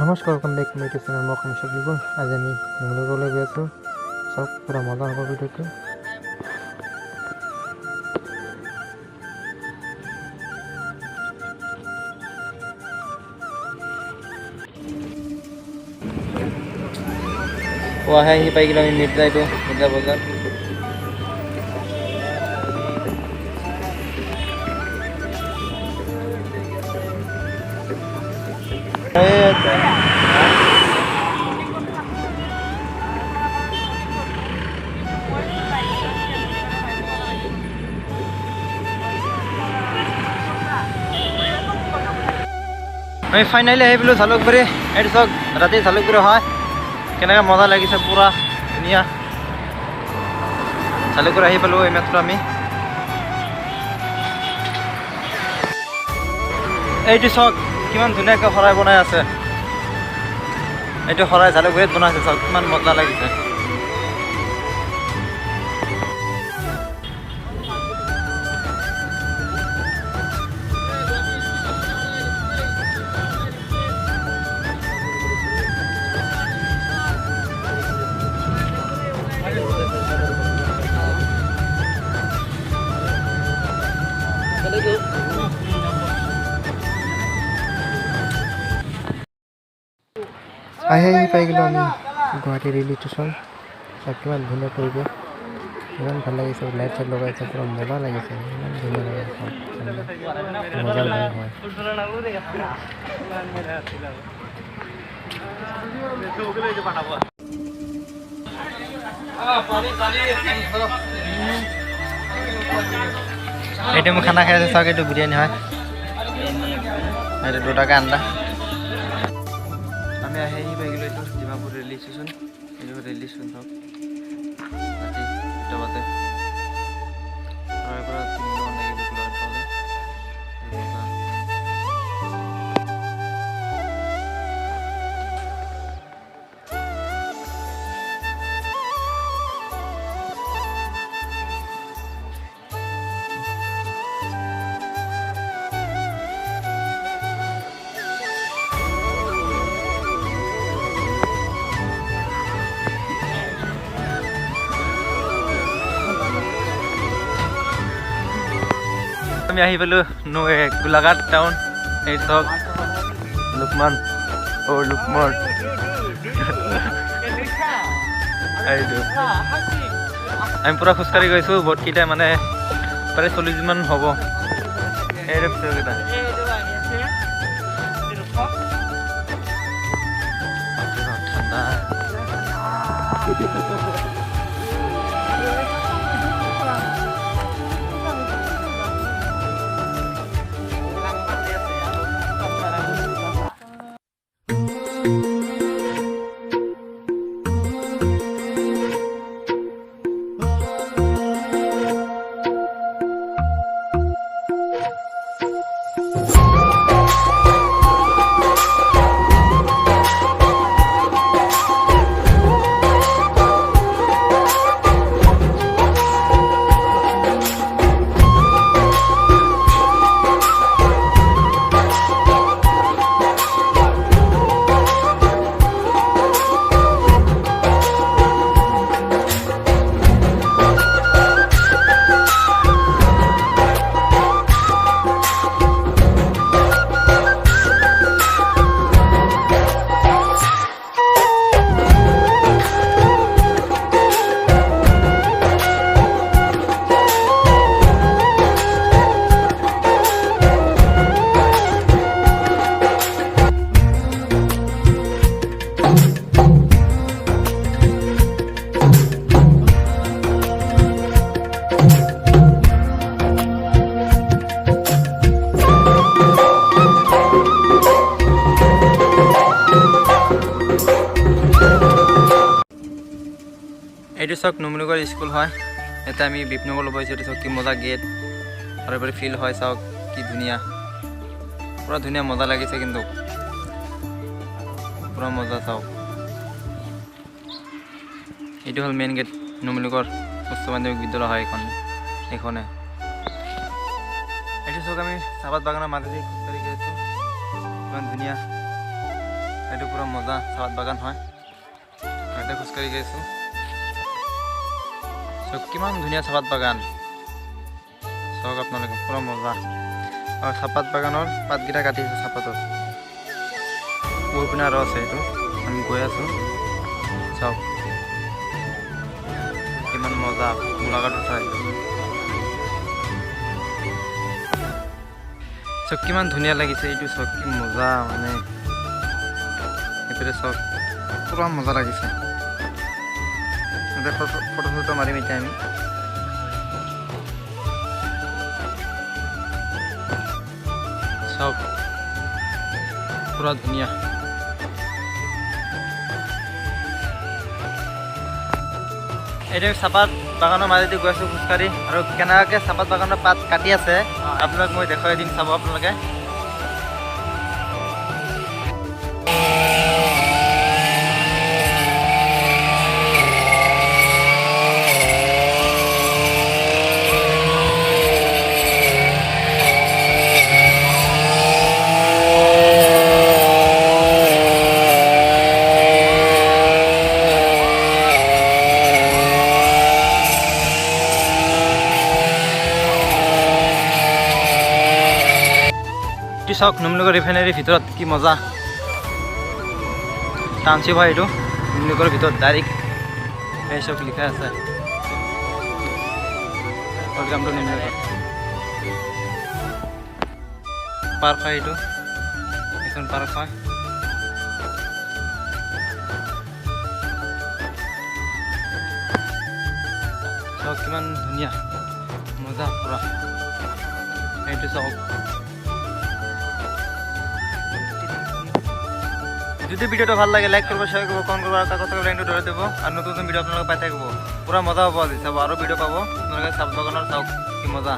নমস্কাৰ, welcome back to my YouTube channel মই পিপল। আজি আমি নুমলীগড়লৈ গৈ আছোঁ। চব পুৰা মজা হ'ব ভিডিঅ'টো। আহি পাই গ'লো আমি মিৰ্জা বজাৰ। আমি ফাইনেলি আহি পেলো জালুকবাৰী। এইটো চাওক, ৰাতি জালুকবাৰী হয় কেনেকৈ মজা লাগিছে, পুৰা ধুনীয়া। জালুকবাৰী আহি পালোঁ এইমাত্ৰ আমি। এইটো চাওক কিমান ধুনীয়াকৈ শৰাই বনাই আছে। এইটো শৰাই জালুকবাৰীত বনাইছে, চাওক কিমান মজা লাগিছে। আহি পাই গ'লোঁ আমি গুৱাহাটী ৰেলৱে ষ্টেচন। চব কিমান ধুনীয়া পৰিৱেশ, ইমান ভাল লাগিছে। লাইট চাইট লগাইছে, পুৰা মজা লাগিছে, ইমান ধুনীয়া লাগিছে। মজা লাগে হয়। এইটো মই খানা খাই আছোঁ, চাওক এইটো বিৰিয়ানী হয়। এইটো 2 টাকা আন্দা। আমি আহি পাই গ'লোঁ এইটো ডিমাপুৰ ৰেলৱে ষ্টেচন। এইটো ৰেলৱে ষ্টেচন চাওক, ৰাতি 2টা বাজে। পৰা 3 ঘণ্টা লাগিব গোলাঘাট পাওঁতে। আমি আহি পালোঁ গোলাঘাট টাউন। এই চাওক লুকমান লুকমান এইটো আমি পূৰা খোজকাঢ়ি গৈছোঁ। বহুতকেইটা মানে প্ৰায় 40 মান হ'ব। এইটো পিছৰকেইটা ঠাণ্ডা। এইটো চাওক নুমলীগড় স্কুল হয়। ইয়াতে আমি বিপ্নগৰ ল'ব আহিছোঁ। এইটো চাওক কি মজা গেট আৰু এইবাৰ ফিল্ড হয়। চাওক কি ধুনীয়া, পুৰা ধুনীয়া মজা লাগিছে, কিন্তু পুৰা মজা। চাওক এইটো হ'ল মেইন গেট, নুমলীগড় উচ্চ মাধ্যমিক বিদ্যালয় হয় এইখনে। এইটো চাওক আমি চাহপাত বাগানৰ মাজেদি খোজকাঢ়ি গৈ আছোঁ, ইমান ধুনীয়া। এইটো পুৰা মজা চাহপাত বাগান হয়। ইয়াতে খোজকাঢ়ি গৈছোঁ। চাওক কিমান ধুনীয়া চাহপাত বাগান, চাওক আপোনালোকে পুৰা মজা। আৰু চাহপাত বাগানৰ পাতকেইটা কাটিছোঁ চাহপাতৰ, গৈ পিনে আৰু আছে এইটো, আমি গৈ আছোঁ। চাওক কিমান মজা গোলাঘাট উঠাই, চাওক কিমান ধুনীয়া লাগিছে এইটো, চাওক কি মজা মানে এইফালে চাওক পুৰা মজা লাগিছে। ফটো ফটো মাৰিম এতিয়া আমি। চাওক পুৰা ধুনীয়া। এতিয়া চাহপাত বাগানৰ মাজেদি গৈ আছোঁ খোজকাঢ়ি, আৰু কেনেকৈ চাহপাত বাগানৰ পাত কাটি আছে আপোনাক মই দেখুৱাই দিম, চাব আপোনালোকে। চাওক নুমলীগড় ৰিফাইনেৰীৰ ভিতৰত কি মজা টাউনশ্বিপ হয় এইটো, নুমলীগড়ৰ ভিতৰত ডাইৰেক্ট এই চব লিখা আছে ৱেলকাম টু নুমলীগড়। পাৰ্ক হয় এইটো, এখন পাৰ্ক হয়। চাওক কিমান ধুনীয়া মজা পুৰা এইটো চাওক। যদি ভিডিওটা ভাল লাগে লাইক করবো, শেয়ার করবো, কমেন্ট করবো, আর কথা লাইনটা ধরে দেবো। আর নতুন ভিডিও আপনারা পাই থাকবো, পুরা মজা পাবো, আর ভিডিও পাবো আপনাদের সাবস্ক্রাইব করার চাওক কি মজা।